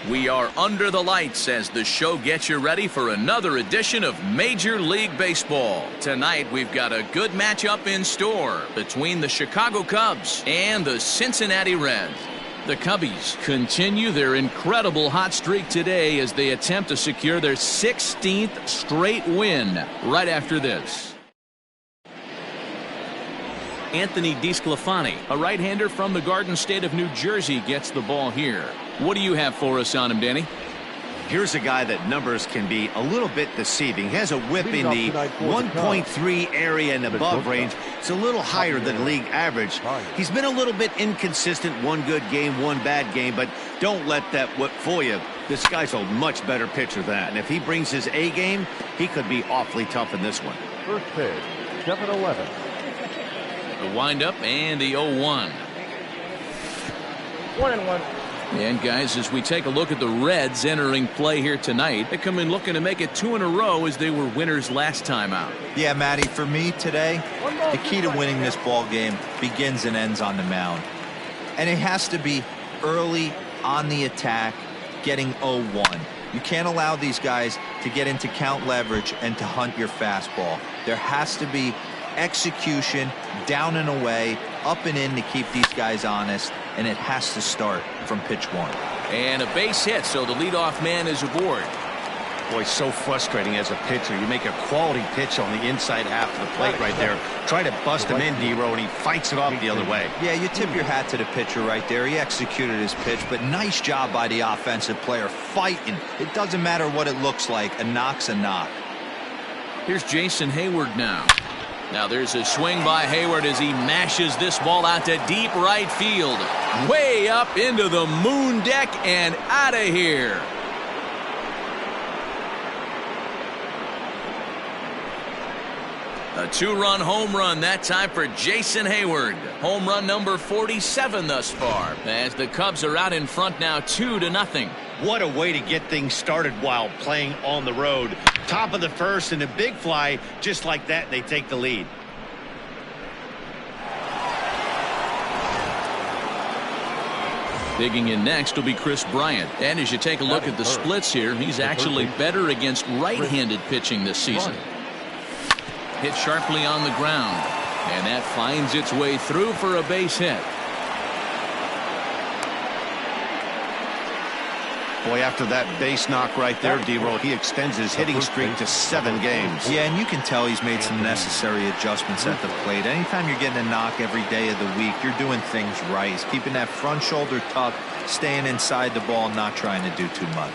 We are under the lights as the show gets you ready for another edition of Major League Baseball. Tonight we've got a good matchup in store between the Chicago Cubs and the Cincinnati Reds. The Cubbies continue their incredible hot streak today as they attempt to secure their 16th straight win right after this. Anthony DeSclafani, a right-hander from the Garden State of New Jersey, gets the ball here. What do you have for us on him, Danny? Here's a guy that numbers can be a little bit deceiving. He has a whip in the 1.3 area and above range. It's a little higher than league average. He's been a little bit inconsistent. One good game, one bad game, but don't let that whip fool you. This guy's a much better pitcher than that. And if he brings his A game, he could be awfully tough in this one. First pitch, 7-11. The windup and the 0-1. 1-1. And guys, as we take a look at the Reds entering play here tonight, they come in looking to make it 2 in a row as they were winners last time out. Yeah, Matty, for me today, the key to winning this ball game begins and ends on the mound. And it has to be early on the attack, getting 0-1. You can't allow these guys to get into count leverage and to hunt your fastball. There has to be execution, down and away, up and in to keep these guys honest, and it has to start from pitch 1. And a base hit, so the leadoff man is aboard. Boy, so frustrating as a pitcher. You make a quality pitch on the inside half of the plate right there. Try to bust him in, D-Row, and he fights it off the other way. Yeah, you tip your hat to the pitcher right there. He executed his pitch, but nice job by the offensive player fighting. It doesn't matter what it looks like. A knock's a knock. Here's Jason Hayward now. Now there's a swing by Hayward as he mashes this ball out to deep right field. Way up into the moon deck and out of here. A 2-run home run that time for Jason Hayward. Home run number 47 thus far as the Cubs are out in front now 2-0. What a way to get things started while playing on the road. Top of the first and a big fly just like that, and they take the lead. Digging in next will be Chris Bryant. And as you take a look at the splits here, he's actually better against right-handed pitching this season. Hit sharply on the ground, and that finds its way through for a base hit. Boy, after that base knock right there, D-Row, he extends his hitting streak to 7 games. Yeah, and you can tell he's made some necessary adjustments at the plate. Anytime you're getting a knock every day of the week, you're doing things right. He's keeping that front shoulder tucked, staying inside the ball, not trying to do too much.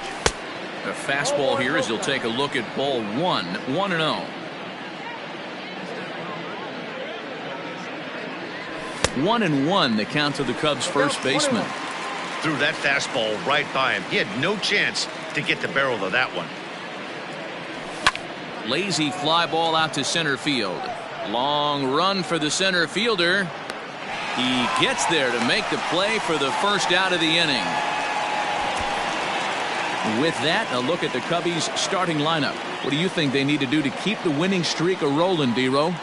The fastball here as he'll take a look at ball 1, 1-0. 1-1 the count to the Cubs first baseman. Threw that fastball right by him. He had no chance to get the barrel of that one. Lazy fly ball out to center field. Long run for the center fielder. He gets there to make the play for the first out of the inning. With that, a look at the Cubbies starting lineup. What do you think they need to do to keep the winning streak a-rolling, D-Row?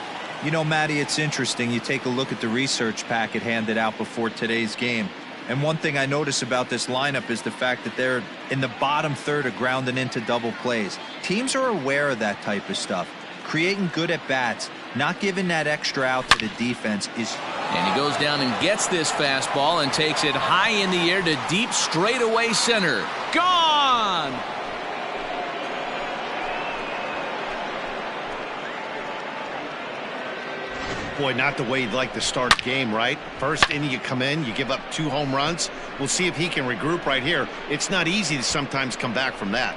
You know, Matty, it's interesting. You take a look at the research packet handed out before today's game. And one thing I notice about this lineup is the fact that they're in the bottom third of grounding into double plays. Teams are aware of that type of stuff. Creating good at-bats, not giving that extra out to the defense is... And he goes down and gets this fastball and takes it high in the air to deep straightaway center. Gone! Boy, not the way you'd like to start the game, right? First inning, you come in, you give up 2 home runs. We'll see if he can regroup right here. It's not easy to sometimes come back from that.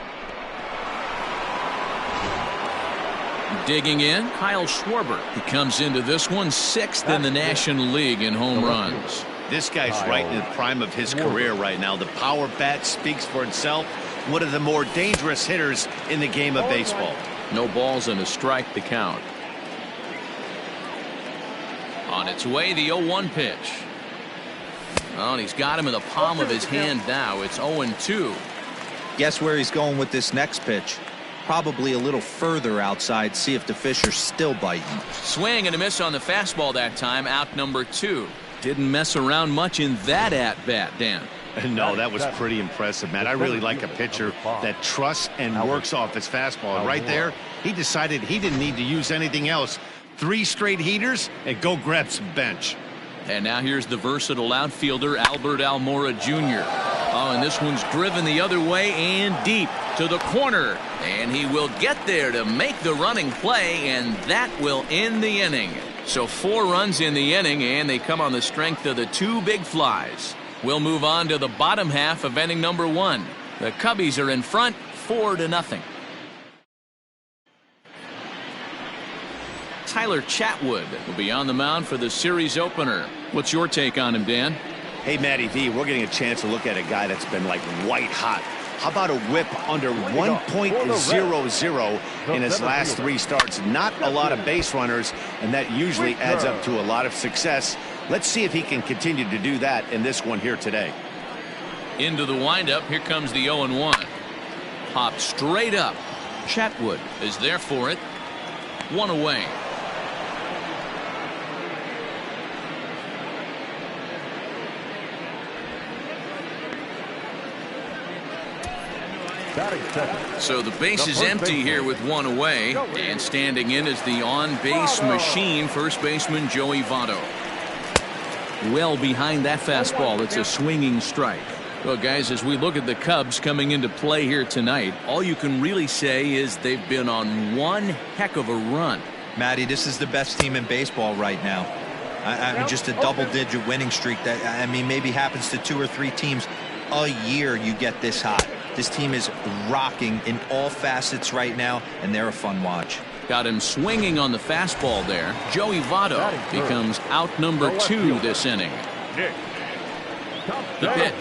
Digging in, Kyle Schwarber. He comes into this one 6th in the National League in home runs. This guy's right in the prime of his career right now. The power bat speaks for itself. One of the more dangerous hitters in the game of baseball. No balls and a strike to count. On its way, the 0-1 pitch. Oh, and he's got him in the palm of his hand now. It's 0-2. Guess where he's going with this next pitch? Probably a little further outside, see if the fish are still biting. Swing and a miss on the fastball that time, out number 2. Didn't mess around much in that at-bat, Dan. No, that was pretty impressive, Matt. I really like a pitcher that trusts and works off his fastball. And right there, he decided he didn't need to use anything else. 3 straight heaters and go grab some bench. And now here's the versatile outfielder, Albert Almora Jr. Oh, and this one's driven the other way and deep to the corner. And he will get there to make the running play, and that will end the inning. So 4 runs in the inning, and they come on the strength of the 2 big flies. We'll move on to the bottom half of inning number 1. The Cubbies are in front, 4-0. Tyler Chatwood will be on the mound for the series opener. What's your take on him, Dan? Hey, Matty V, we're getting a chance to look at a guy that's been like white hot. How about a whip under 1.00 in his last 3 starts? Not a lot of base runners, and that usually adds up to a lot of success. Let's see if he can continue to do that in this one here today. Into the windup. Here comes the 0-1. Popped straight up. Chatwood is there for it. 1 away. So the base is empty here with 1 away, and standing in is the on-base machine, first baseman Joey Votto. Well behind that fastball. It's a swinging strike. Well, guys, as we look at the Cubs coming into play here tonight, all you can really say is they've been on one heck of a run. Matty, this is the best team in baseball right now. I mean, just a double-digit winning streak that, I mean, maybe happens to 2 or 3 teams a year. You get this hot. This team is rocking in all facets right now, and they're a fun watch. Got him swinging on the fastball there. Joey Votto becomes out number 2 this inning. The pitch.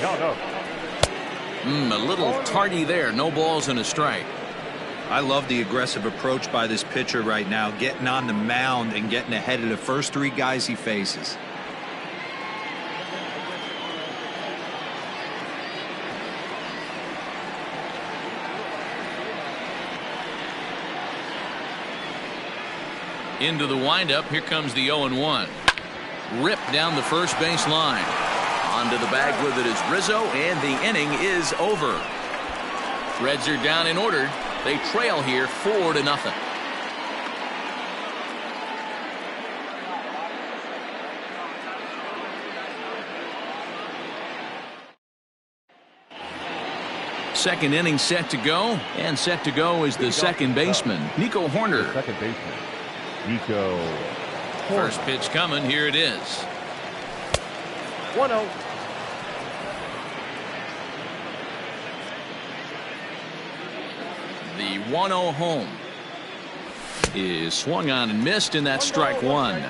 A little tardy there. No balls and a strike. I love the aggressive approach by this pitcher right now, getting on the mound and getting ahead of the first 3 guys he faces. Into the windup. Here comes the 0-1. Ripped down the first base line. Onto the bag with it is Rizzo, and the inning is over. Reds are down and ordered. They trail here 4-0. Second inning set to go, and set to go is the second baseman, Nico Hoerner. Second baseman, Nico Hoerner. First pitch coming. Here it is. 1-0. The 1-0 home is swung on and missed, and that's strike 1.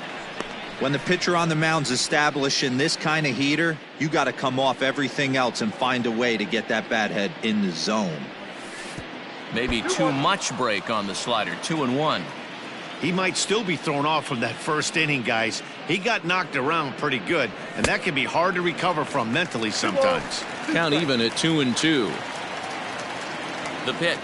When the pitcher on the mound's establishing this kind of heater, you got to come off everything else and find a way to get that bat head in the zone. Maybe too much break on the slider. 2-1. He might still be thrown off from that first inning, guys. He got knocked around pretty good, and that can be hard to recover from mentally sometimes. Count even at 2-2. The pitch.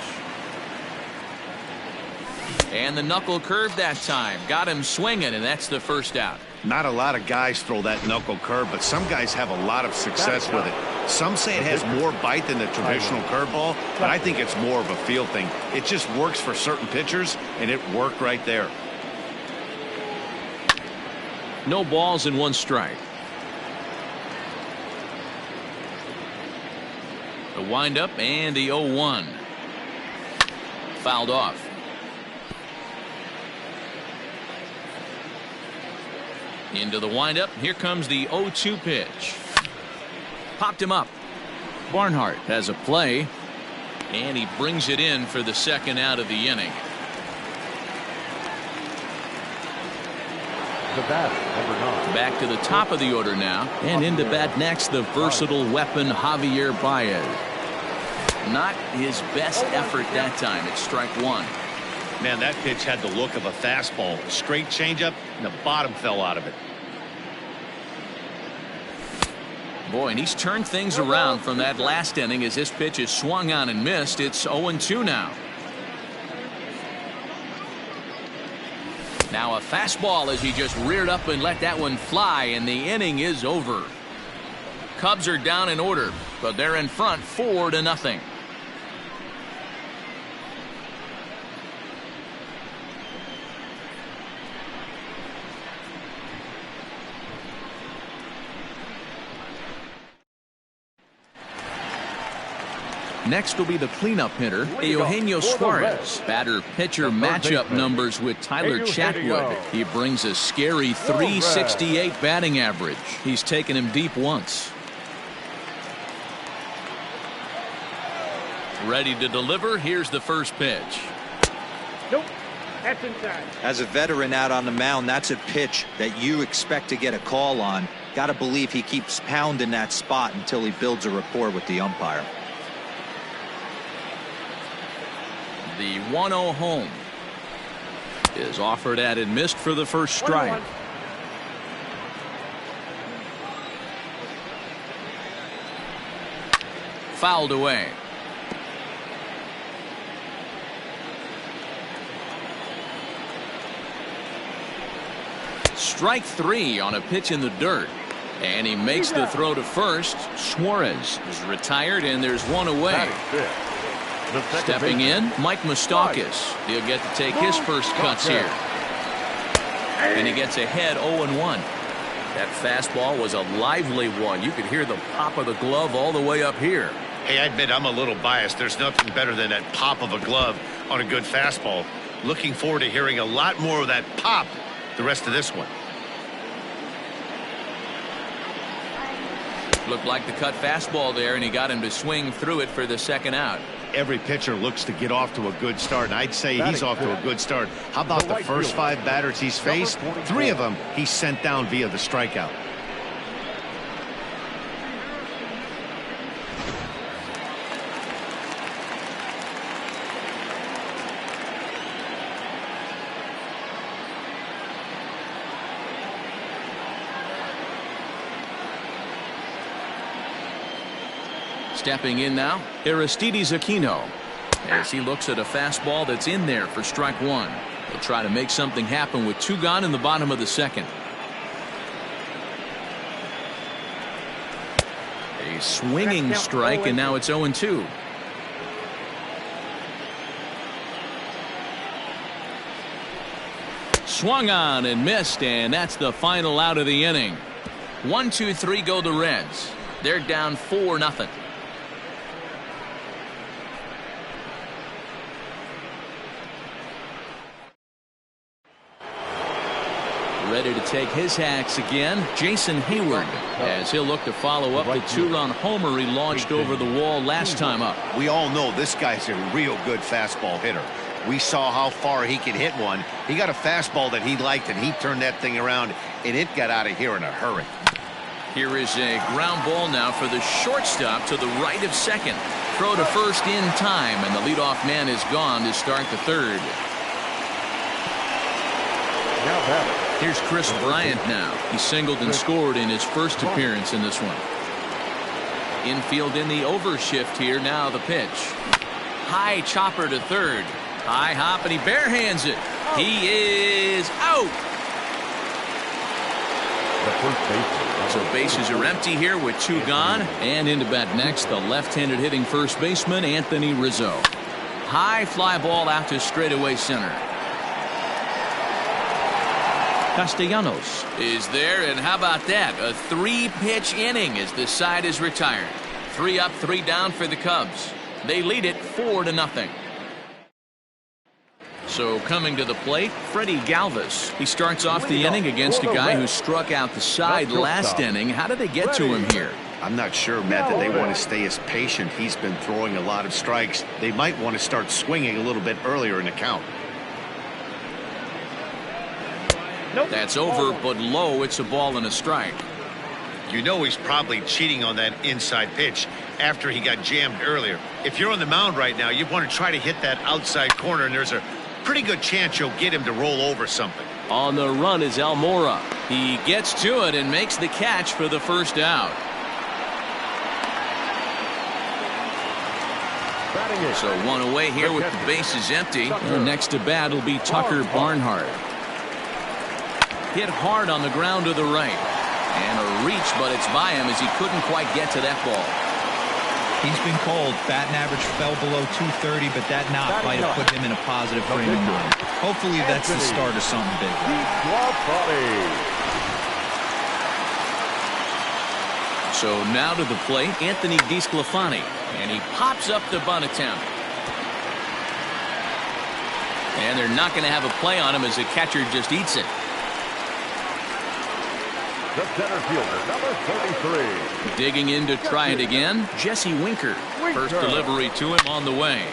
And the knuckle curve that time. Got him swinging, and that's the first out. Not a lot of guys throw that knuckle curve, but some guys have a lot of success with it. Some say it has more bite than the traditional curveball, but I think it's more of a feel thing. It just works for certain pitchers, and it worked right there. No balls and 1 strike. The windup and the 0-1. Fouled off. Into the windup. Here comes the 0-2 pitch. Popped him up. Barnhart has a play, and he brings it in for the second out of the inning. The bat, number 9. Back to the top of the order now, and into bat next, the versatile weapon Javier Baez. Not his best effort that time. It's strike 1. Man, that pitch had the look of a fastball. A straight changeup, and the bottom fell out of it. Boy, and he's turned things around from that last inning as this pitch is swung on and missed. It's 0-2 now. Now a fastball as he just reared up and let that one fly, and the inning is over. Cubs are down in order. but they're in front 4-0. Next will be the cleanup hitter, Eugenio Suarez. Batter-pitcher matchup numbers with Tyler Chatwood. He brings a scary .368 batting average. He's taken him deep once. Ready to deliver. Here's the first pitch. Nope. That's inside. As a veteran out on the mound, that's a pitch that you expect to get a call on. Got to believe he keeps pounding that spot until he builds a rapport with the umpire. The 1-0 home is offered at and missed for the first strike. Fouled away. Strike 3 on a pitch in the dirt. And he makes the throw to first. Suarez is retired, and there's one away. Stepping in, Mike Moustakas. He'll get to take his first cuts here. And he gets ahead 0-1. That fastball was a lively one. You could hear the pop of the glove all the way up here. Hey, I admit I'm a little biased. There's nothing better than that pop of a glove on a good fastball. Looking forward to hearing a lot more of that pop the rest of this one. Looked like the cut fastball there, and he got him to swing through it for the second out. Every pitcher looks to get off to a good start, and I'd say he's off to a good start. How about the first 5 batters he's faced? 3 of them he's sent down via the strikeout. Stepping in now, Aristides Aquino, as he looks at a fastball that's in there for strike 1. He'll try to make something happen with 2 gone in the bottom of the second. A swinging strike, and now it's 0-2. Swung on and missed, and that's the final out of the inning. 1-2-3 go the Reds. They're down 4-0. Ready to take his hacks again, Jason Hayward, as he'll look to follow up the 2-run homer he launched over the wall last time up. We all know this guy's a real good fastball hitter. We saw how far he could hit one. He got a fastball that he liked, and he turned that thing around, and it got out of here in a hurry. Here is a ground ball now for the shortstop to the right of second. Throw to first in time, and the leadoff man is gone to start the third. Here's Chris Bryant now. He singled and scored in his first appearance in this one. Infield in the overshift here. Now the pitch. High chopper to third. High hop, and he barehands it. He is out. So bases are empty here with 2 gone. And into bat next, the left-handed hitting first baseman, Anthony Rizzo. High fly ball out to straightaway center. Castellanos is there, and how about that? A 3-pitch inning as this side is retired. 3 up, 3 down for the Cubs. They lead it 4-0. So coming to the plate, Freddie Galvis. He starts off the inning against a guy who struck out the side last inning. How did they get to him here? I'm not sure, Matt, that they want to stay as patient. He's been throwing a lot of strikes. They might want to start swinging a little bit earlier in the count. That's over, but low. It's a ball and a strike. You know he's probably cheating on that inside pitch after he got jammed earlier. If you're on the mound right now, you want to try to hit that outside corner, and there's a pretty good chance you'll get him to roll over something. On the run is Almora. He gets to it and makes the catch for the first out. So 1 away here with the bases empty. And next to bat will be Tucker Barnhart. Hit hard on the ground to the right. And a reach, but it's by him as he couldn't quite get to that ball. He's been cold. Batting average fell below 230, but that knock might have put him in a positive frame of mind. Hopefully that's the start of something big. So now to the plate, Anthony DeSclafani, and he pops up the bunt attempt. And they're not going to have a play on him as the catcher just eats it. The center fielder, number 33. Digging in to try it again, Jesse Winker. First delivery to him on the way.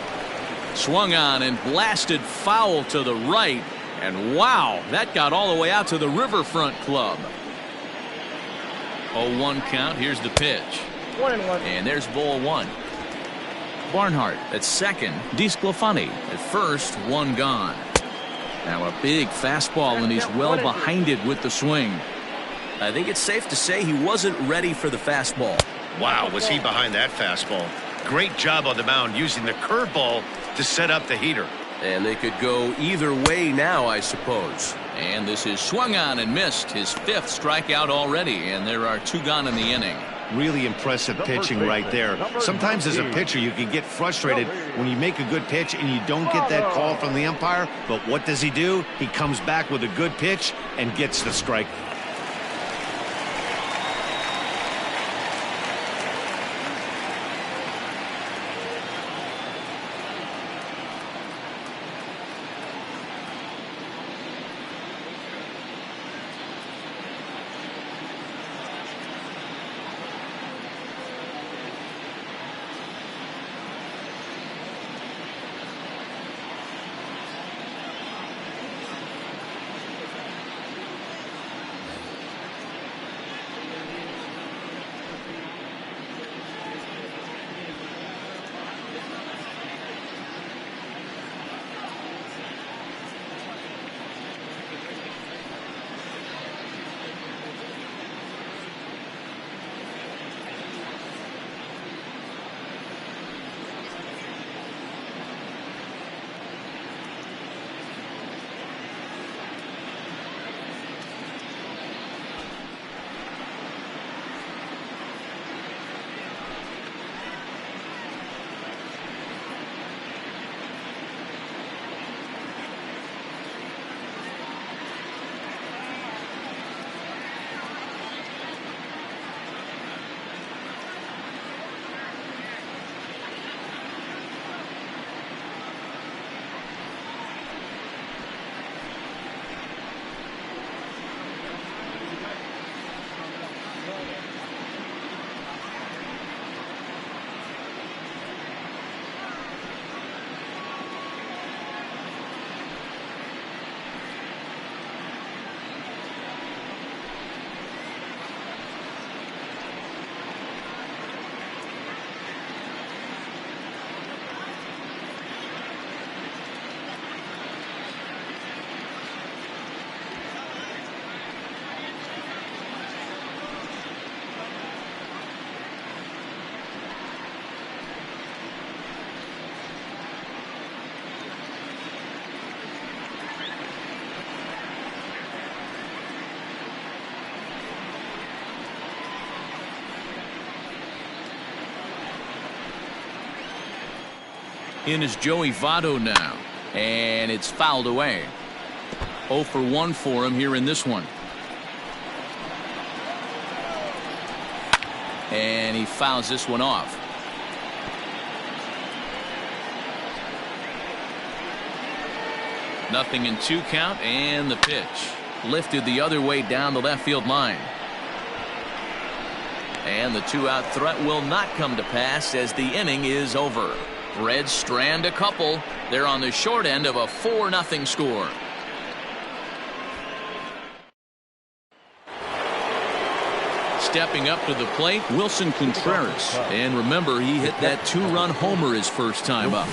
Swung on and blasted foul to the right. And wow, that got all the way out to the Riverfront Club. 0-1 count. Here's the pitch. 1-1. And there's ball one. Barnhart at second. DeSclafani at first. One gone. Now a big fastball, and he's well behind it with the swing. I think it's safe to say he wasn't ready for the fastball. Wow, was he behind that fastball. Great job on the mound using the curveball to set up the heater. And they could go either way now, I suppose. And this is swung on and missed. His fifth strikeout already, and there are two gone in the inning. Really impressive pitching right there. Sometimes as a pitcher you can get frustrated when you make a good pitch and you don't get that call from the umpire. But what does he do? He comes back with a good pitch and gets the strike. In is Joey Votto now, and it's fouled away. 0 for 1 for him here in this one. And he fouls this one off. Nothing in 2 count, and the pitch lifted the other way down the left field line. And the 2-out threat will not come to pass as the inning is over. Reds strand a couple. They're on the short end of a 4-0 score. Stepping up to the plate, Wilson Contreras. And remember, he hit that 2-run homer his first time up.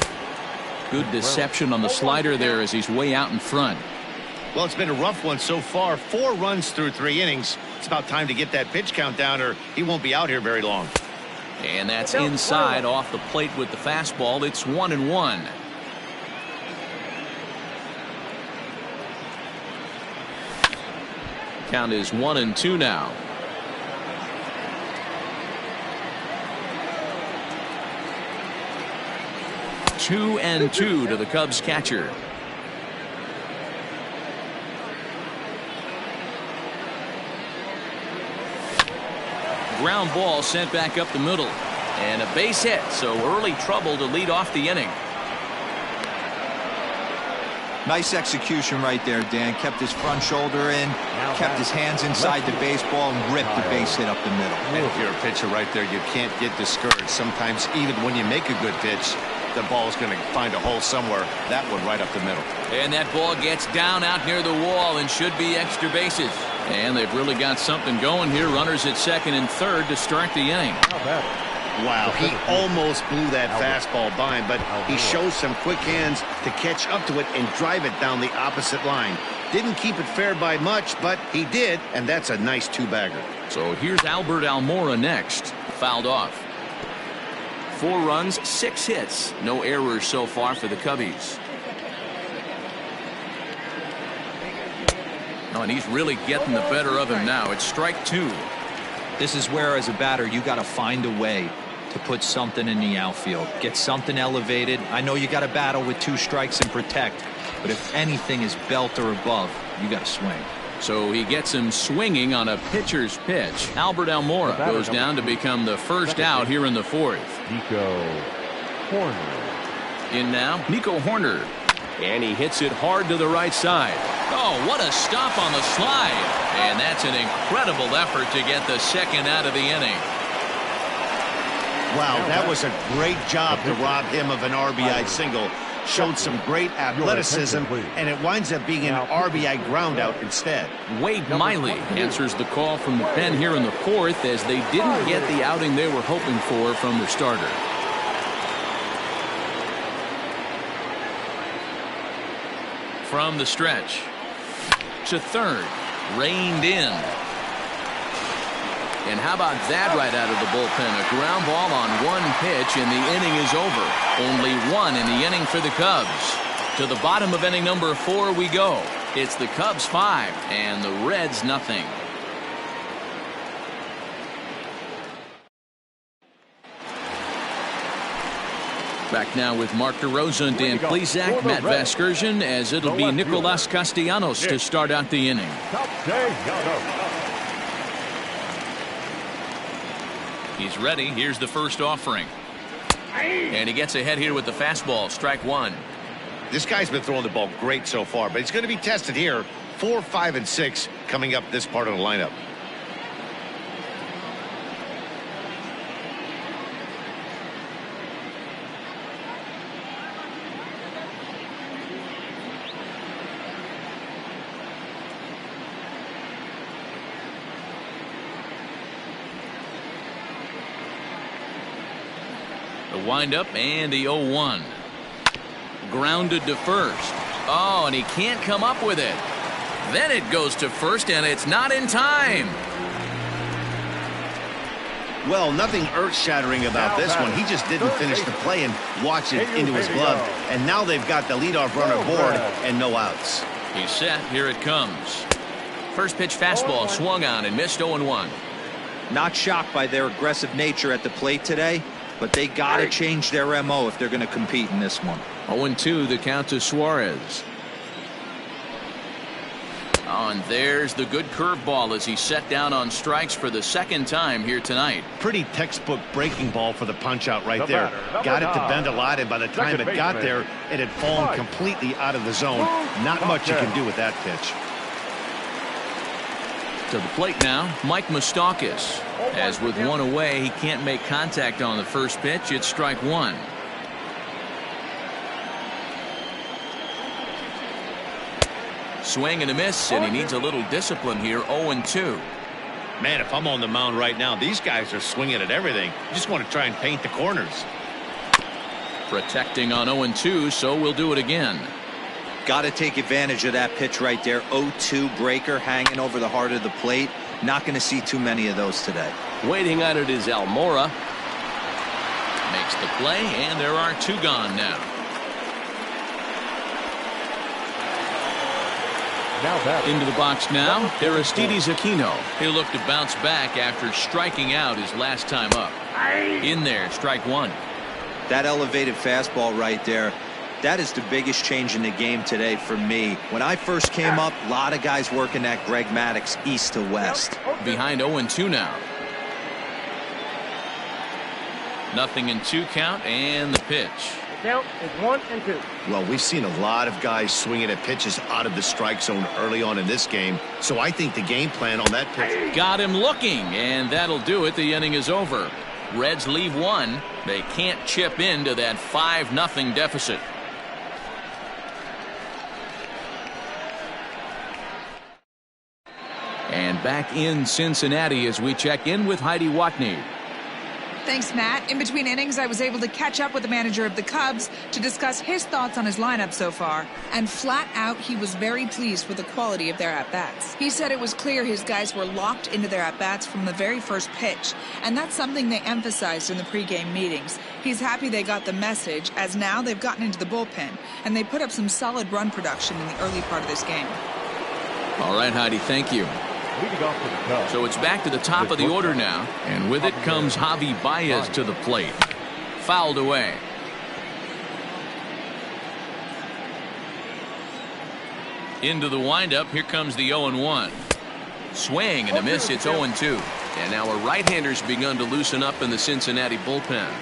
Good deception on the slider there as he's way out in front. Well, it's been a rough one so far. 4 runs through 3 innings. It's about time to get that pitch count down or he won't be out here very long. And that's inside off the plate with the fastball. It's 1-1. Count is 1-2 now. 2-2 to the Cubs catcher. Ground ball sent back up the middle. And a base hit, so early trouble to lead off the inning. Nice execution right there, Dan. Kept his front shoulder in, kept his hands inside the baseball, and ripped the base hit up the middle. And if you're a pitcher right there, you can't get discouraged. Sometimes even when you make a good pitch, the ball's going to find a hole somewhere. That one right up the middle. And that ball gets down out near the wall and should be extra bases. And they've really got something going here. Runners at second and third to start the inning. Wow, he almost blew that fastball by him, but he shows some quick hands to catch up to it and drive it down the opposite line. Didn't keep it fair by much, but he did, and that's a nice two-bagger. So here's Albert Almora next. Fouled off. 4 runs, 6 hits. No errors so far for the Cubbies. Oh, and he's really getting the better of him now. It's strike 2. This is where, as a batter, you got to find a way to put something in the outfield. Get something elevated. I know you got to battle with 2 strikes and protect, but if anything is belt or above, you got to swing. So he gets him swinging on a pitcher's pitch. Albert Almora goes down to become the first out here in the 4th. Nico Hoerner. In now, Nico Hoerner. And he hits it hard to the right side. Oh, what a stop on the slide. And that's an incredible effort to get the second out of the inning. Wow, that was a great job to rob him of an RBI single. Showed some great athleticism, and it winds up being an RBI ground out instead. Wade Miley answers the call from the pen here in the 4th as they didn't get the outing they were hoping for from the starter. From the stretch to third, reined in. And how about that right out of the bullpen? A ground ball on 1 pitch, and the inning is over. Only 1 in the inning for the Cubs. To the bottom of inning number 4 we go. It's the Cubs 5 and the Reds nothing. Back now with Mark DeRosa and Dan Plesac, Matt Vasgersian, as it'll be Nicolas Castellanos to start out the inning. He's ready. Here's the first offering. And he gets ahead here with the fastball. Strike 1. This guy's been throwing the ball great so far, but he's going to be tested here. 4, 5, and 6 coming up this part of the lineup. The windup and the 0-1. Grounded to first. Oh, and he can't come up with it. Then it goes to first, and it's not in time. Well, nothing earth-shattering about this one. He just didn't finish the play and watch it into his glove. And now they've got the leadoff runner aboard and no outs. He's set. Here it comes. First pitch fastball swung on and missed 0-1. Not shocked by their aggressive nature at the plate today, but they got to change their MO if they're going to compete in this one. 0-2 the count to Suarez. Oh, and there's the good curveball as he set down on strikes for the second time here tonight. Pretty textbook breaking ball for the punch out right there. Got it to bend a lot, and by the time it got there, it had fallen completely out of the zone. Not much you can do with that pitch. To the plate now, Mike Moustakas. As with 1 away, he can't make contact on the first pitch. It's strike 1. Swing and a miss, and he needs a little discipline here. 0-2. Man, if I'm on the mound right now, these guys are swinging at everything. You just want to try and paint the corners. Protecting on 0-2, so we'll do it again. Got to take advantage of that pitch right there. 0-2 breaker hanging over the heart of the plate. Not going to see too many of those today. Waiting on it is Almora. Makes the play, and there are 2 gone now. Into the box now, Aristides Aquino. He'll look to bounce back after striking out his last time up. In there, strike 1. That elevated fastball right there, that is the biggest change in the game today for me. When I first came up, a lot of guys working that Greg Maddux east to west. Behind 0-2 now. 0-2 count, and the pitch. The count is 1-2. Well, we've seen a lot of guys swinging at pitches out of the strike zone early on in this game, so I think the game plan on that pitch. Got him looking, and that'll do it. The inning is over. Reds leave one. They can't chip into that 5-0 deficit. And back in Cincinnati as we check in with Heidi Watney. Thanks, Matt. In between innings, I was able to catch up with the manager of the Cubs to discuss his thoughts on his lineup so far. And flat out, he was very pleased with the quality of their at-bats. He said it was clear his guys were locked into their at-bats from the very first pitch. And that's something they emphasized in the pregame meetings. He's happy they got the message, as now they've gotten into the bullpen. And they put up some solid run production in the early part of this game. All right, Heidi, thank you. So it's back to the top of the order now, and with it comes Javi Baez to the plate. Fouled away. Into the windup, here comes the 0-1. Swing and a miss, it's 0-2. And now a right-hander's begun to loosen up in the Cincinnati bullpen.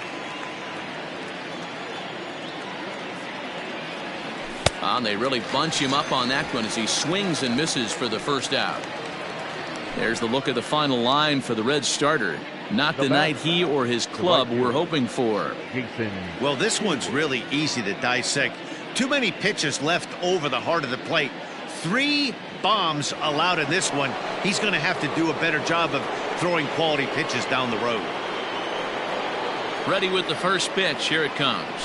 And they really bunch him up on that one as he swings and misses for the first out. There's the look at the final line for the Reds starter. Not the night he or his club were hoping for. Well, this one's really easy to dissect. Too many pitches left over the heart of the plate. 3 bombs allowed in this one. He's going to have to do a better job of throwing quality pitches down the road. Ready with the first pitch. Here it comes.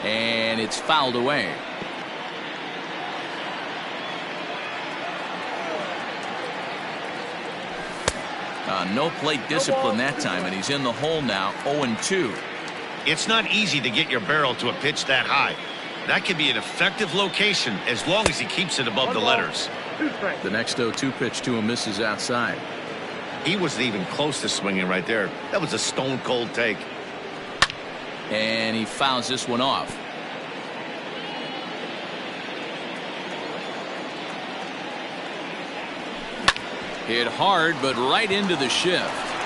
And it's fouled away. No plate discipline that time, and he's in the hole now, 0-2. It's not easy to get your barrel to a pitch that high. That can be an effective location as long as he keeps it above the letters. The next 0-2 pitch to him misses outside. He wasn't even close to swinging right there. That was a stone-cold take. And he fouls this one off. Hit hard, but right into the shift.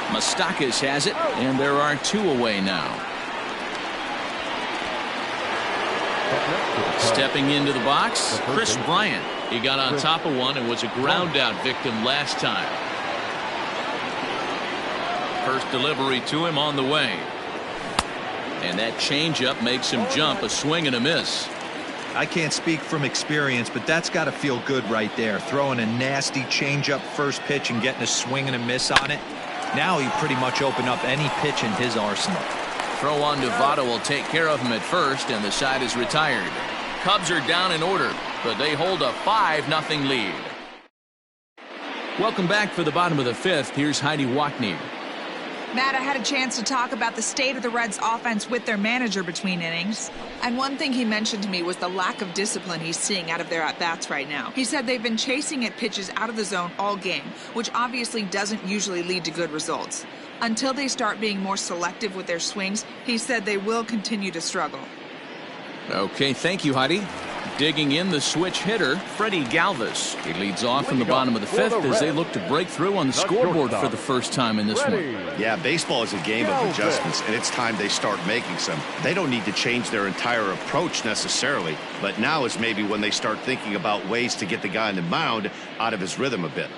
Moustakas has it, and there are 2 away now. Stepping into the box, Chris Bryant. He got on top of one and was a ground out victim last time. First delivery to him on the way. And that changeup makes him jump, a swing and a miss. I can't speak from experience, but that's got to feel good right there. Throwing a nasty changeup first pitch and getting a swing and a miss on it. Now he pretty much opened up any pitch in his arsenal. Throw on to Votto will take care of him at first, and the side is retired. Cubs are down in order, but they hold a 5-0 lead. Welcome back for the bottom of the 5th. Here's Heidi Watney. Matt, I had a chance to talk about the state of the Reds offense with their manager between innings. And one thing he mentioned to me was the lack of discipline he's seeing out of their at-bats right now. He said they've been chasing at pitches out of the zone all game, which obviously doesn't usually lead to good results. Until they start being more selective with their swings, he said they will continue to struggle. Okay, thank you, Heidi. Digging in the switch hitter, Freddie Galvis. He leads off in the bottom of the 5th as they look to break through on the scoreboard for the first time in this one. Yeah, baseball is a game of adjustments, and it's time they start making some. They don't need to change their entire approach necessarily, but now is maybe when they start thinking about ways to get the guy on the mound out of his rhythm a bit.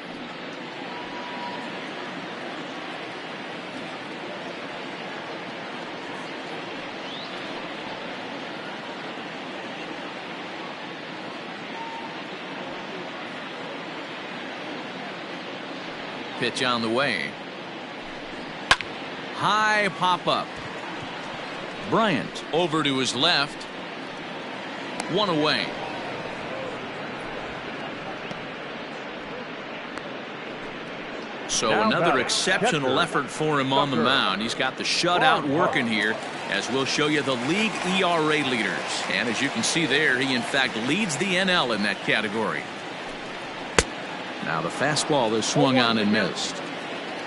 Pitch on the way. High pop up. Bryant over to his left. 1 away. So another exceptional effort for him on the mound. He's got the shutout working here, as we'll show you the league ERA leaders. And as you can see there, he in fact leads the NL in that category. Now the fastball is swung on and missed.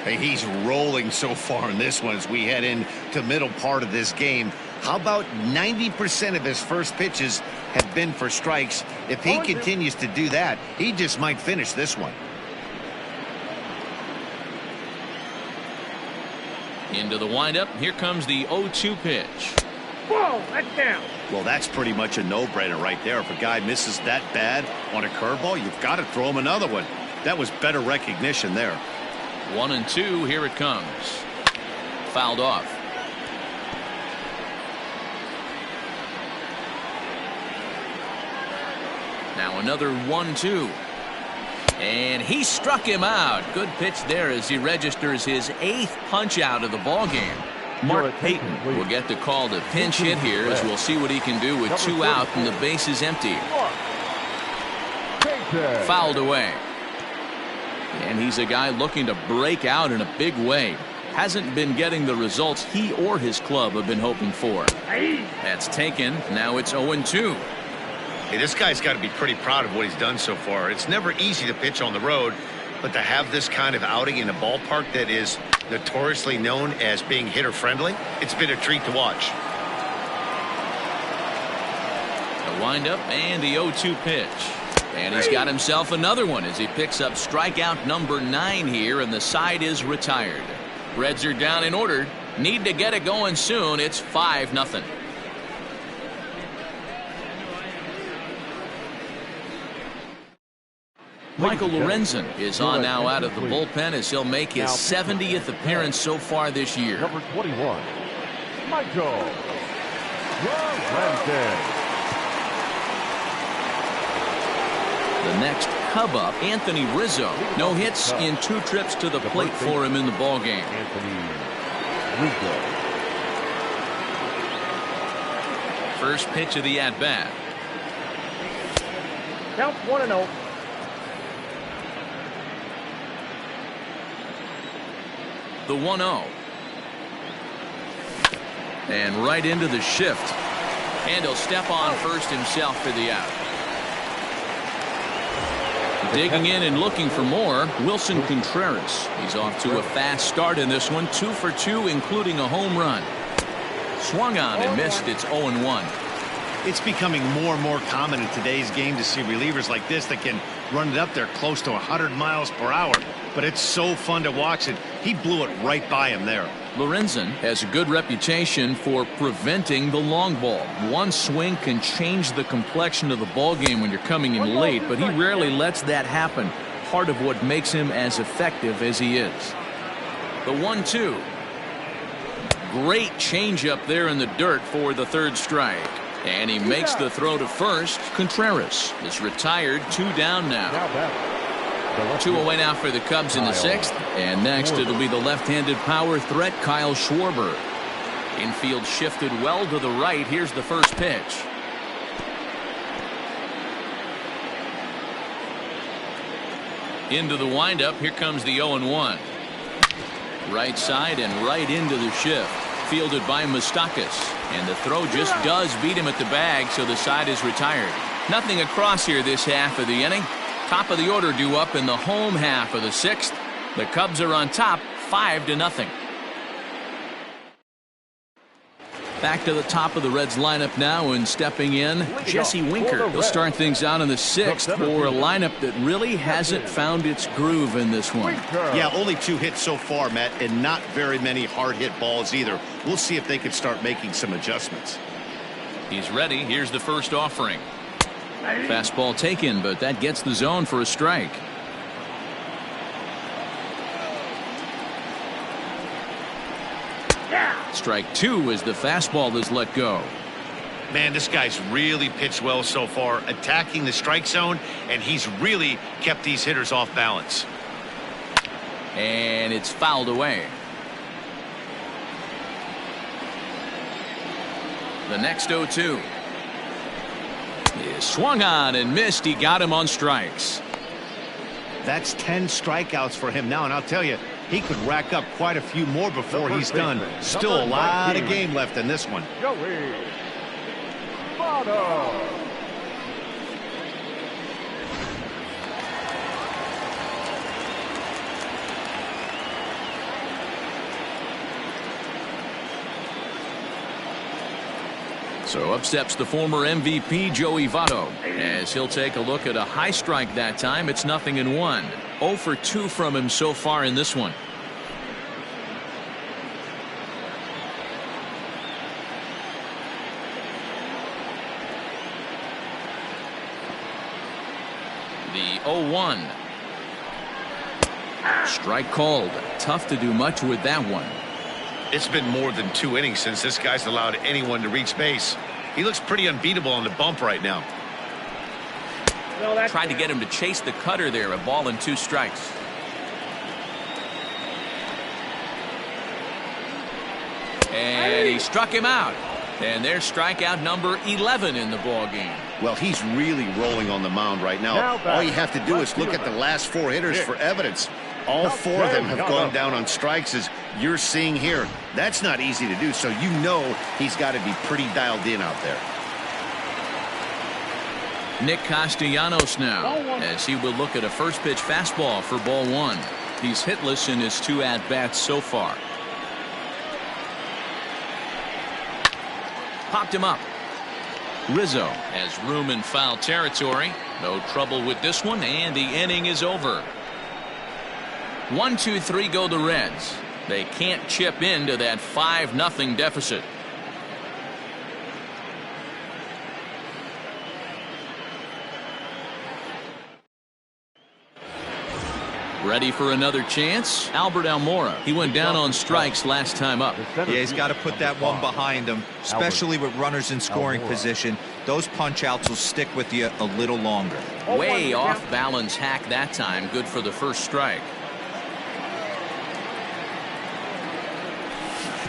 Hey, he's rolling so far in this one as we head into the middle part of this game. How about 90% of his first pitches have been for strikes? If he continues to do that, he just might finish this one. Into the windup. Here comes the 0-2 pitch. Whoa, that's down. Well, that's pretty much a no-brainer right there. If a guy misses that bad on a curveball, you've got to throw him another one. That was better recognition there. 1-2. Here it comes. Fouled off. Now another 1-2. And he struck him out. Good pitch there as he registers his 8th punch out of the ball game. Mark Payton will get the call to pinch hit here as we'll see what he can do with 2 out and the bases empty. Fouled away. And he's a guy looking to break out in a big way. Hasn't been getting the results he or his club have been hoping for. That's taken. Now it's 0-2. Hey, this guy's got to be pretty proud of what he's done so far. It's never easy to pitch on the road, but to have this kind of outing in a ballpark that is notoriously known as being hitter-friendly, it's been a treat to watch. The windup and the 0-2 pitch. And he's got himself another one as he picks up strikeout number 9 here, and the side is retired. Reds are down in order. Need to get it going soon. It's 5-0. Michael Lorenzen is on now out of the bullpen as he'll make his 70th appearance so far this year. Number 21, Michael Lorenzen. The next Cub up, Anthony Rizzo. No hits in 2 trips to the plate for him in the ballgame. Anthony Rizzo. First pitch of the at-bat. Count 1-0. The 1-0. And right into the shift. And he'll step on first himself for the out. Digging in and looking for more, Wilson Contreras. He's off to a fast start in this one. 2 for 2, including a home run. Swung on and missed. It's 0-1. It's becoming more and more common in today's game to see relievers like this that can run it up there close to 100 miles per hour. But it's so fun to watch it. He blew it right by him there. Lorenzen has a good reputation for preventing the long ball. One swing can change the complexion of the ball game when you're coming in late, but he rarely lets that happen. Part of what makes him as effective as he is. The 1-2. Great changeup there in the dirt for the 3rd strike. And he makes the throw to first. Contreras is retired. 2 down now. 2 away now for the Cubs in the 6th. And next it'll be the left-handed power threat, Kyle Schwarber. Infield shifted well to the right. Here's the first pitch. Into the windup. Here comes the 0-1. Right side and right into the shift. Fielded by Moustakas. And the throw just does beat him at the bag, so the side is retired. Nothing across here this half of the inning. Top of the order due up in the home half of the 6th. The Cubs are on top 5-0. Back to the top of the Reds lineup now, and stepping in, Jesse Winker. He'll start things out in the 6th for a lineup that really hasn't found its groove in this one. Yeah, only 2 hits so far, Matt, and not very many hard hit balls either. We'll see if they can start making some adjustments. He's ready. Here's the first offering. Fastball taken, but that gets the zone for a strike. Strike 2 as the fastball is let go. Man, this guy's really pitched well so far, attacking the strike zone, and he's really kept these hitters off balance. And it's fouled away. The next 0-2 is swung on and missed. He got him on strikes. That's 10 strikeouts for him now, and I'll tell you, he could rack up quite a few more before he's done. Still a lot of game left in this one. Joey Votto. So up steps the former MVP Joey Votto as he'll take a look at a high strike that time. It's 0-1. 0 for 2 from him so far in this one. The 0-1. Strike called. Tough to do much with that one. It's been more than 2 innings since this guy's allowed anyone to reach base. He looks pretty unbeatable on the bump right now. Tried to get him to chase the cutter there. A ball and 2 strikes. And he struck him out. And there's strikeout number 11 in the ball game. Well, he's really rolling on the mound right now. All you have to do is look at the last 4 hitters for evidence. All 4 of them have gone down on strikes, as you're seeing here. That's not easy to do, so you know he's got to be pretty dialed in out there. Nick Castellanos now, as he will look at a first pitch fastball for ball 1. He's hitless in his 2 at-bats so far. Popped him up. Rizzo has room in foul territory. No trouble with this one, and the inning is over. 1-2-3 go the Reds. They can't chip into that 5-0 deficit. Ready for another chance? Albert Almora. He went down on strikes last time up. Yeah, he's got to put that one behind him, especially with runners in scoring position. Those punch-outs will stick with you a little longer. Way off balance hack that time. Good for the first strike.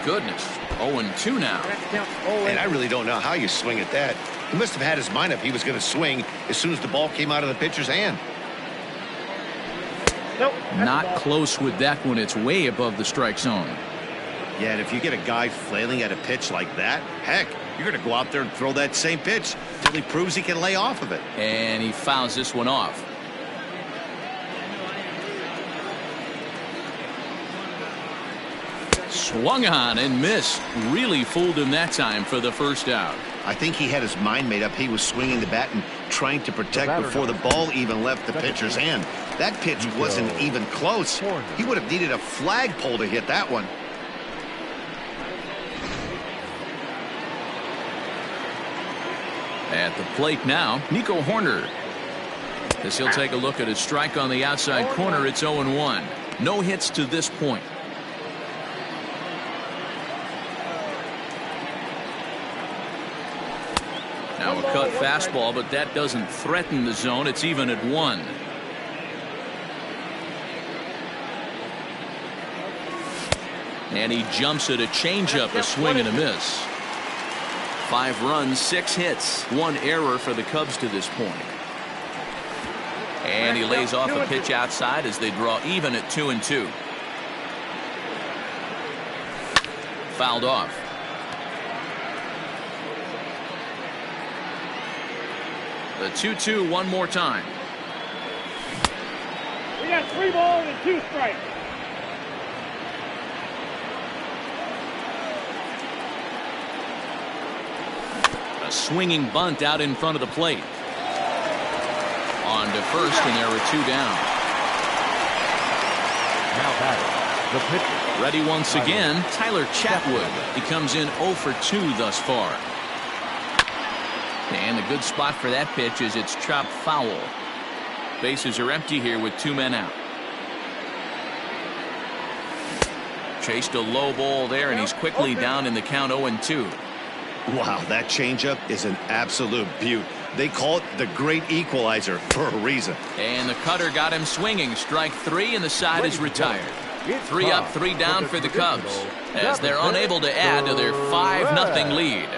Goodness. 0-2 now. And I really don't know how you swing at that. He must have had his mind up he was going to swing as soon as the ball came out of the pitcher's hand. Not close with that one. It's way above the strike zone. Yeah, and if you get a guy flailing at a pitch like that, heck, you're going to go out there and throw that same pitch till he proves he can lay off of it. And he fouls this one off. Swung on and missed. Really fooled him that time for the first out. I think he had his mind made up. He was swinging the bat and trying to protect before the ball even left the pitcher's hand. That pitch wasn't even close. He would have needed a flagpole to hit that one. At the plate now, Nico Hoerner. As he'll take a look at his strike on the outside corner, it's 0-1. No hits to this point. Now a cut fastball, but that doesn't threaten the zone. It's even at 1. And he jumps at a changeup, a swing and a miss. 5 runs, 6 hits, 1 error for the Cubs to this point. And he lays off a pitch outside as they draw even at 2-2. Fouled off. The 2-2 one more time. We got 3 balls and 2 strikes. A swinging bunt out in front of the plate. On to first, and there are 2 down. Now batting, the pitcher. Ready once again, Tyler Chatwood. He comes in 0 for 2 thus far. And the good spot for that pitch is it's chopped foul. Bases are empty here with 2 men out. Chased a low ball there, and he's quickly down in the count 0-2. Wow, that changeup is an absolute beaut. They call it the great equalizer for a reason. And the cutter got him swinging. Strike 3, and the side is retired. 3 up, 3 down for the Cubs as they're unable to add to their 5-0 lead.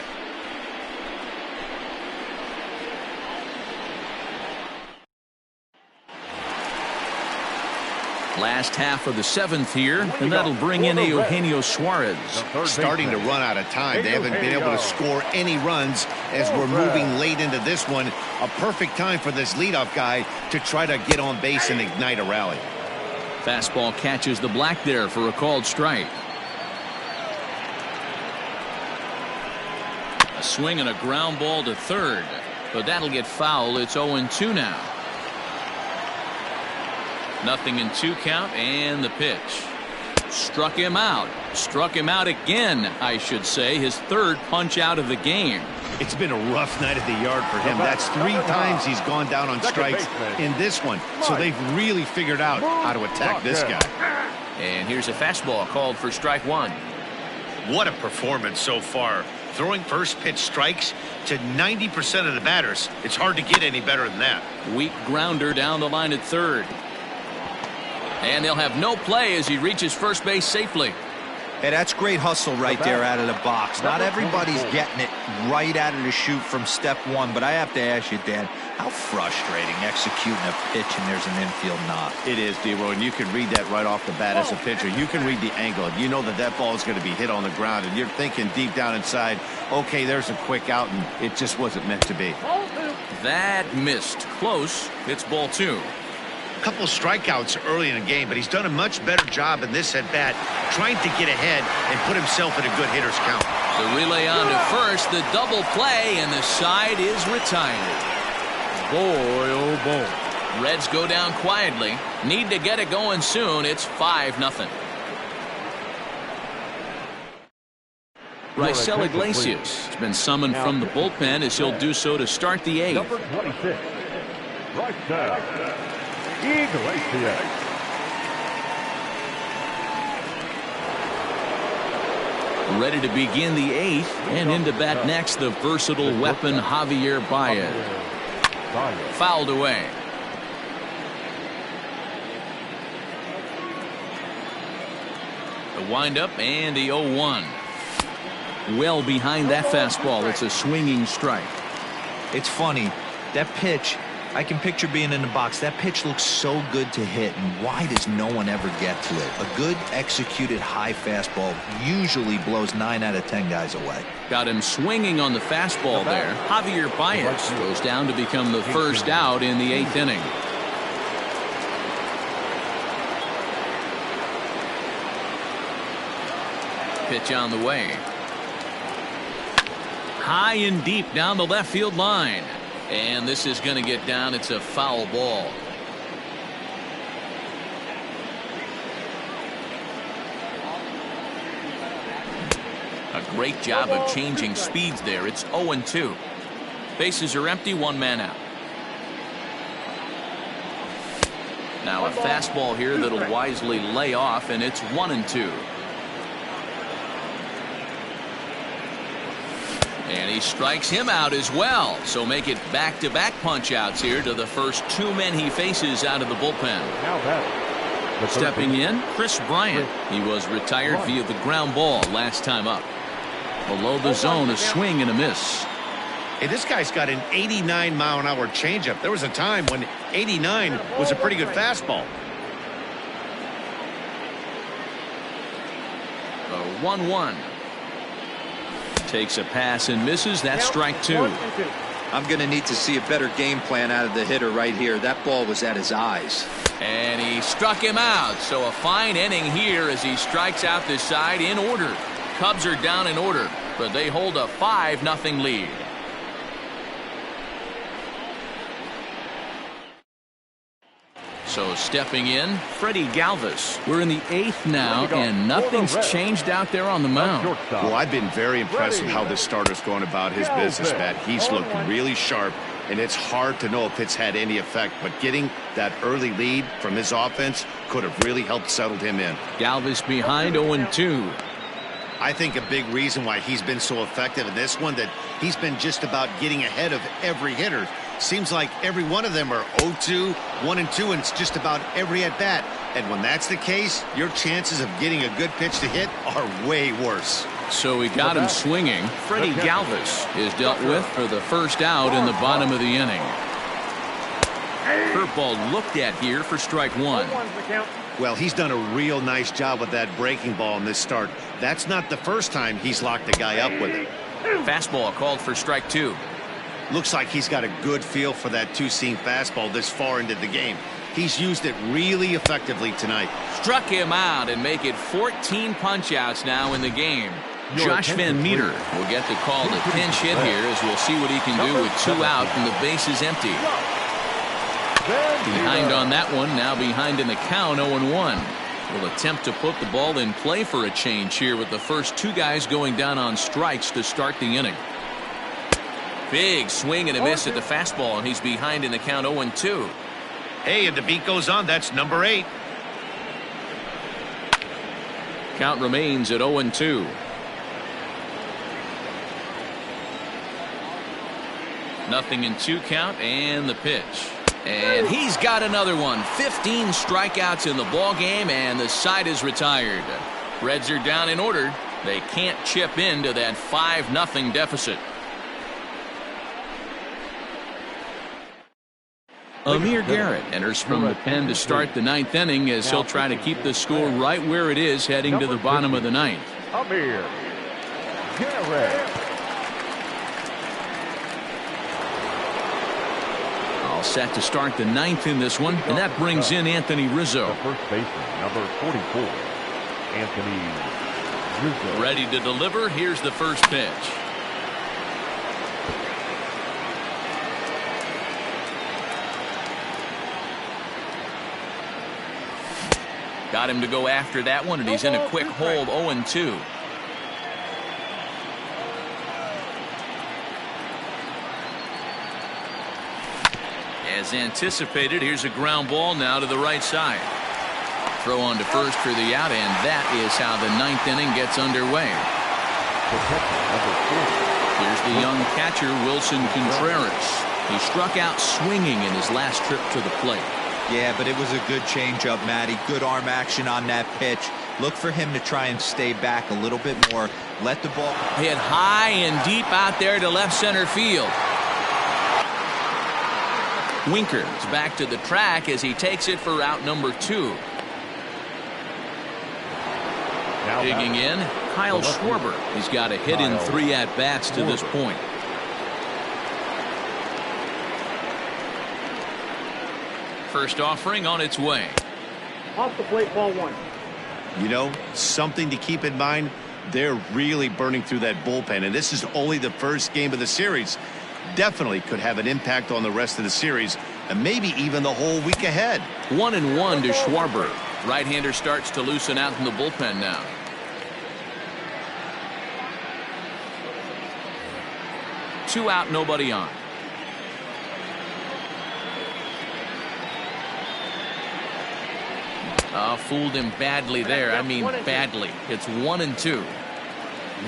Last half of the 7th here, and that'll bring in Eugenio Suarez. Starting to run out of time. They haven't been able to score any runs as we're moving late into this one. A perfect time for this leadoff guy to try to get on base and ignite a rally. Fastball catches the black there for a called strike. A Swing and a ground ball to third, but that'll get foul. It's 0-2 now. 0-2 count, and the pitch. Struck him out. Struck him out again, I should say. His third punch out of the game. It's been a rough night at the yard for him. That's 3 times he's gone down on strikes in this one. So they've really figured out how to attack this guy. And here's a fastball called for strike 1. What a performance so far. Throwing first pitch strikes to 90% of the batters. It's hard to get any better than that. Weak grounder down the line at third. And they'll have no play as he reaches first base safely. Hey, that's great hustle right there out of the box. Not everybody's getting it right out of the chute from step one, but I have to ask you, Dan, how frustrating executing a pitch and there's an infield knock. It is, D-Roy, and you can read that right off the bat as a pitcher. You can read the angle. You know that that ball is going to be hit on the ground, and you're thinking deep down inside, okay, there's a quick out, and it just wasn't meant to be. That missed. Close. It's ball 2. Couple strikeouts early in the game, but he's done a much better job in this at bat trying to get ahead and put himself in a good hitter's count. The relay on to first, the double play, and the side is retired. Boy, oh boy. Reds go down quietly. Need to get it going soon. It's 5-0. Raisel Iglesias has been summoned from the bullpen as he'll do so to start the 8th. Number 26, Raisel Iglesias. Ready to begin the 8th, and into bat next, the versatile weapon Javier Baez. Fouled away. The windup and the 0-1. Well behind that fastball. It's a swinging strike. It's funny, that pitch, I can picture being in the box. That pitch looks so good to hit, and why does no one ever get to it? A good executed high fastball usually blows 9 out of 10 guys away. Got him swinging on the fastball there. Javier Baez goes down to become the first out in the 8th inning. Pitch on the way. High and deep down the left field line. And this is going to get down. It's a foul ball. A great job of changing speeds there. It's 0-2. Bases are empty, 1 man out. Now a fastball here that'll wisely lay off, and it's 1-2. And he strikes him out as well. So make it back-to-back punch-outs here to the first 2 men he faces out of the bullpen. Stepping in, Chris Bryant. He was retired via the ground ball last time up. Below the zone, a swing and a miss. Hey, this guy's got an 89-mile-an-hour changeup. There was a time when 89 was a pretty good fastball. A 1-1. Takes a pass and misses. That's strike 2. I'm going to need to see a better game plan out of the hitter right here. That ball was at his eyes. And he struck him out. So a fine inning here as he strikes out this side in order. Cubs are down in order, but they hold a 5-0 lead. So stepping in, Freddie Galvis. We're in the 8th now, and nothing's changed out there on the mound. Well, I've been very impressed with how this starter's going about his business, Matt. He's looked really sharp, and it's hard to know if it's had any effect, but getting that early lead from his offense could have really helped settle him in. Galvis behind 0-2. I think a big reason why he's been so effective in this one, that he's been just about getting ahead of every hitter. Seems like every one of them are 0-2, 1-2, and it's just about every at-bat. And when that's the case, your chances of getting a good pitch to hit are way worse. So he got him swinging. Freddie Galvis is dealt with for the first out in the bottom of the inning. Curveball looked at here for strike 1. Well, he's done a real nice job with that breaking ball in this start. That's not the first time he's locked a guy up with it. Fastball called for strike 2. Looks like he's got a good feel for that two-seam fastball this far into the game. He's used it really effectively tonight. Struck him out and make it 14 punch-outs now in the game. Josh Van Meter will get the call to pinch hit here, as we'll see what he can do with 2 out and the base is empty. Behind on that one, now behind in the count, 0-1. Will attempt to put the ball in play for a change here with the first 2 guys going down on strikes to start the inning. Big swing and a miss at the fastball, and he's behind in the count, 0-2. Hey, and the beat goes on. That's number 8. Count remains at 0-2. Nothing in 2 count, and the pitch. And he's got another one. 15 strikeouts in the ball game, and the side is retired. Reds are down in order. They can't chip into that 5-0 deficit. Amir Garrett enters from the pen to start the 9th inning, as he'll try to keep the score right where it is heading to the bottom of the 9th. Amir Garrett. All set to start the 9th in this one, and that brings in Anthony Rizzo. The first baseman, number 44, Anthony Rizzo. Ready to deliver. Here's the first pitch. Got him to go after that one, and he's in a quick hold, 0-2. As anticipated, here's a ground ball now to the right side. Throw on to first for the out, and that is how the 9th inning gets underway. Here's the young catcher, Wilson Contreras. He struck out swinging in his last trip to the plate. Yeah, but it was a good changeup, Matty. Good arm action on that pitch. Look for him to try and stay back a little bit more. Let the ball hit high and deep out there to left center field. Winker is back to the track as he takes it for out number 2. Digging in, Kyle Schwarber. He's got a hit in 3 at-bats to this point. First offering on its way. Off the plate, ball 1. You know, something to keep in mind, they're really burning through that bullpen, and this is only the first game of the series. Definitely could have an impact on the rest of the series, and maybe even the whole week ahead. 1-1 to Schwarber. Right-hander starts to loosen out in the bullpen now. Two out, nobody on. Fooled him badly there. I mean badly. It's 1-2.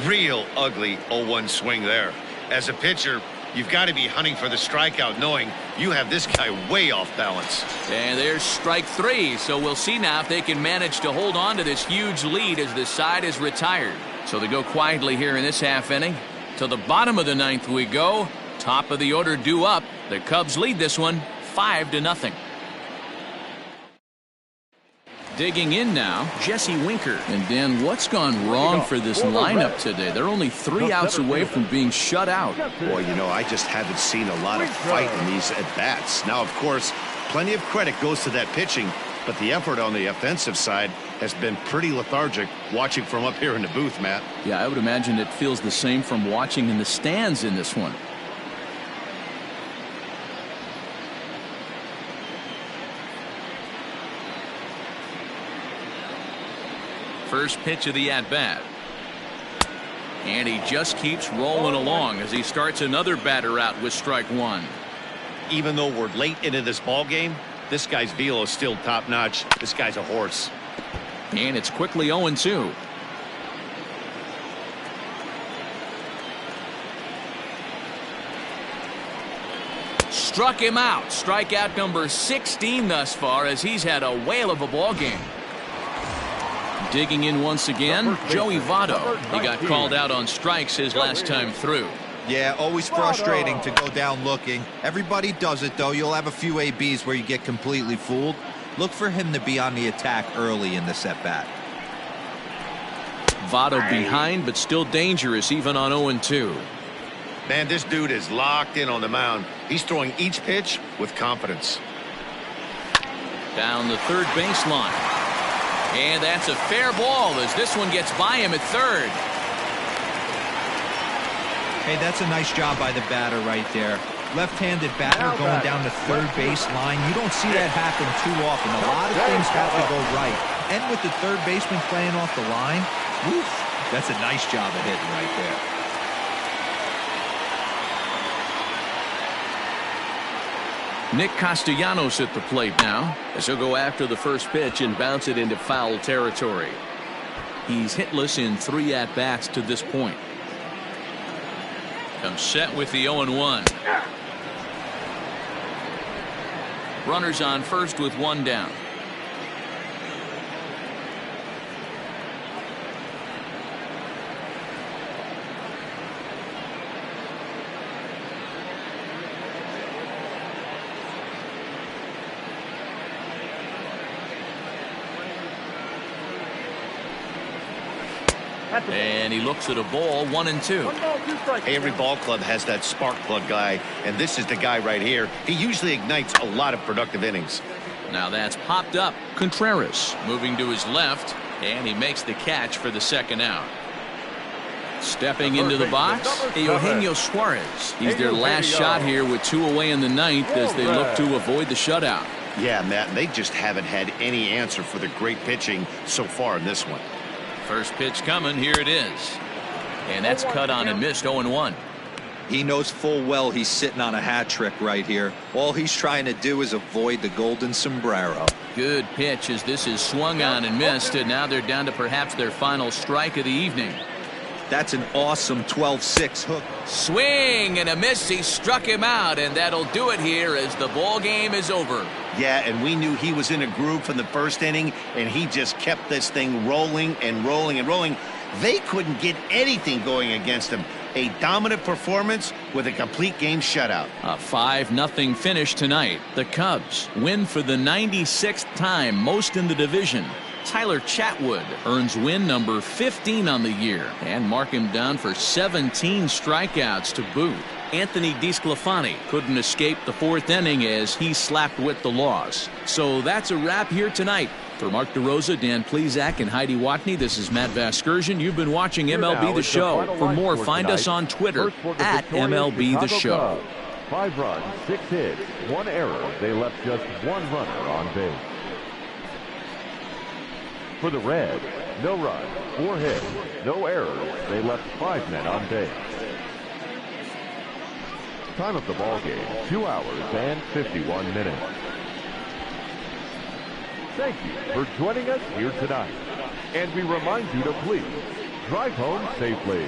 Real ugly 0-1 swing there. As a pitcher, you've got to be hunting for the strikeout, knowing you have this guy way off balance. And there's strike 3. So we'll see now if they can manage to hold on to this huge lead as the side is retired. So they go quietly here in this half inning. To the bottom of the 9th we go. Top of the order due up. The Cubs lead this one 5-0. Digging in now, Jesse Winker. And Dan, what's gone wrong for this lineup today? They're only 3 outs away from being shut out. Boy, you know, I just haven't seen a lot of fight in these at-bats. Now, of course, plenty of credit goes to that pitching, but the effort on the offensive side has been pretty lethargic watching from up here in the booth, Matt. Yeah, I would imagine it feels the same from watching in the stands in this one. First pitch of the at-bat. And he just keeps rolling along as he starts another batter out with strike 1. Even though we're late into this ball game, this guy's velo is still top-notch. This guy's a horse. And it's quickly 0-2. Struck him out. Strikeout number 16 thus far, as he's had a whale of a ball game. Digging in once again, Joey Votto. He got called out on strikes his last time through. Yeah, always frustrating to go down looking. Everybody does it, though. You'll have a few ABs where you get completely fooled. Look for him to be on the attack early in the at-bat. Votto behind, but still dangerous even on 0-2. Man, this dude is locked in on the mound. He's throwing each pitch with confidence. Down the third baseline. And that's a fair ball as this one gets by him at third. Hey, that's a nice job by the batter right there. Left-handed batter going down the third base line. You don't see that happen too often. A lot of things have to go right. And with the third baseman playing off the line, woof, that's a nice job of hitting right there. Nick Castellanos at the plate now, as he'll go after the first pitch and bounce it into foul territory. He's hitless in 3 at-bats to this point. Comes set with the 0-1. Runners on first with 1 down. And he looks at a ball, 1-2. Every ball club has that spark plug guy, and this is the guy right here. He usually ignites a lot of productive innings. Now that's popped up. Contreras moving to his left, and he makes the catch for the second out. Stepping into the box, Eugenio Suarez. He's their last shot here with 2 away in the ninth as they look to avoid the shutout. Yeah, Matt, and they just haven't had any answer for the great pitching so far in this one. First pitch coming, here it is. And that's cut on and missed, 0-1. He knows full well he's sitting on a hat trick right here. All he's trying to do is avoid the golden sombrero. Good pitch as this is swung on and missed, and now they're down to perhaps their final strike of the evening. That's an awesome 12-6 hook. Swing and a miss. He struck him out, and that'll do it here as the ball game is over. Yeah, and we knew he was in a groove from the first inning, and he just kept this thing rolling and rolling and rolling. They couldn't get anything going against him. A dominant performance with a complete game shutout. A 5-0 finish tonight. The Cubs win for the 96th time, most in the division. Tyler Chatwood earns win number 15 on the year and mark him down for 17 strikeouts to boot. Anthony DeSclafani couldn't escape the 4th inning as he slapped with the loss. So that's a wrap here tonight. For Mark DeRosa, Dan Plesac, and Heidi Watney, this is Matt Vasgersian. You've been watching MLB The Show. For more, find us on Twitter at MLB The Show. 5 runs, 6 hits, 1 error. They left just 1 runner on base. For the Reds, no runs, 4 hits, no errors. They left 5 men on base. Time of the ball game, 2 hours and 51 minutes. Thank you for joining us here tonight. And we remind you to please drive home safely.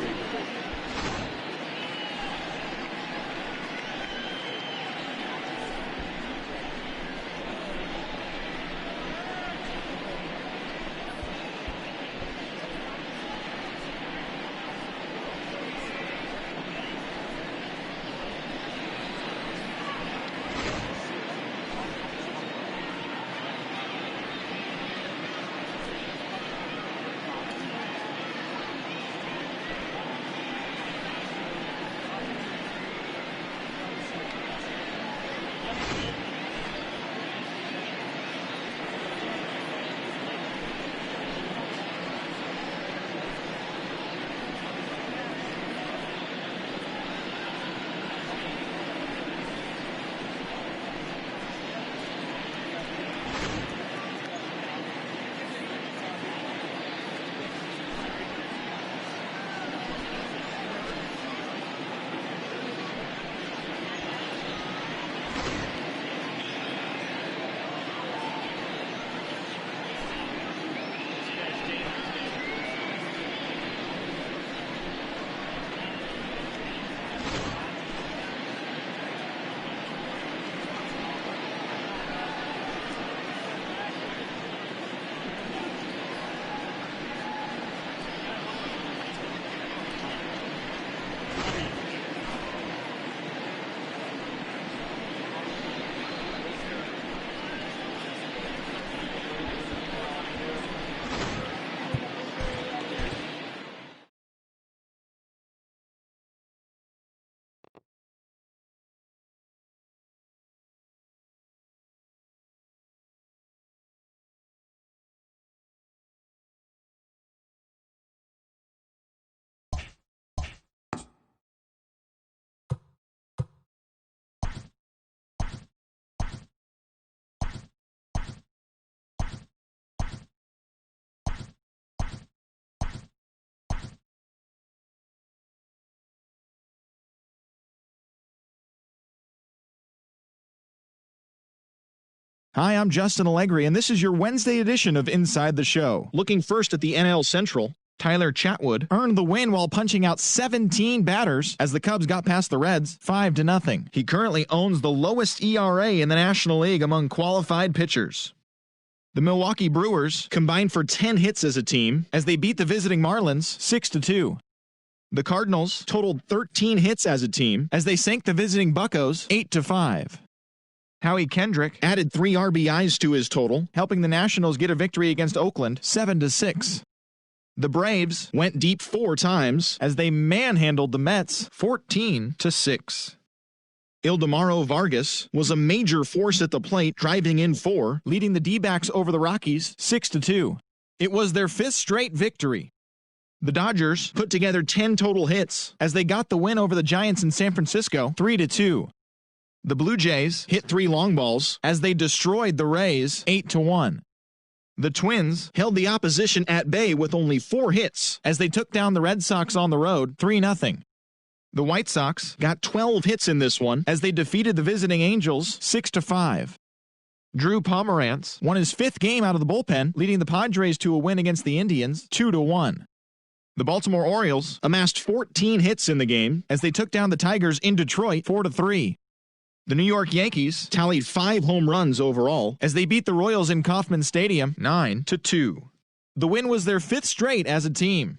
Hi, I'm Justin Allegri, and this is your Wednesday edition of Inside the Show. Looking first at the NL Central, Tyler Chatwood earned the win while punching out 17 batters as the Cubs got past the Reds 5-0. He currently owns the lowest ERA in the National League among qualified pitchers. The Milwaukee Brewers combined for 10 hits as a team as they beat the visiting Marlins 6-2. The Cardinals totaled 13 hits as a team as they sank the visiting Buccos 8-5. Howie Kendrick added 3 RBIs to his total, helping the Nationals get a victory against Oakland 7-6. The Braves went deep 4 times as they manhandled the Mets 14-6. Ildemaro Vargas was a major force at the plate, driving in 4, leading the D-backs over the Rockies 6-2. It was their 5th straight victory. The Dodgers put together 10 total hits as they got the win over the Giants in San Francisco 3-2. The Blue Jays hit 3 long balls as they destroyed the Rays 8-1. The Twins held the opposition at bay with only 4 hits as they took down the Red Sox on the road 3-0. The White Sox got 12 hits in this one as they defeated the visiting Angels 6-5. Drew Pomeranz won his 5th game out of the bullpen, leading the Padres to a win against the Indians 2-1. The Baltimore Orioles amassed 14 hits in the game as they took down the Tigers in Detroit 4-3. The New York Yankees tallied 5 home runs overall as they beat the Royals in Kauffman Stadium 9-2. The win was their 5th straight as a team.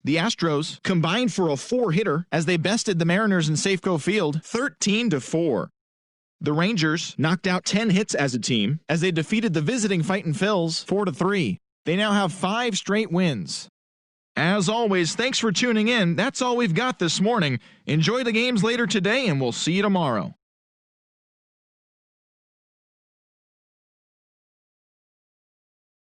The Astros combined for a 4-hitter as they bested the Mariners in Safeco Field 13-4. The Rangers knocked out 10 hits as a team as they defeated the visiting Fightin' Phils 4-3. They now have 5 straight wins. As always, thanks for tuning in. That's all we've got this morning. Enjoy the games later today, and we'll see you tomorrow.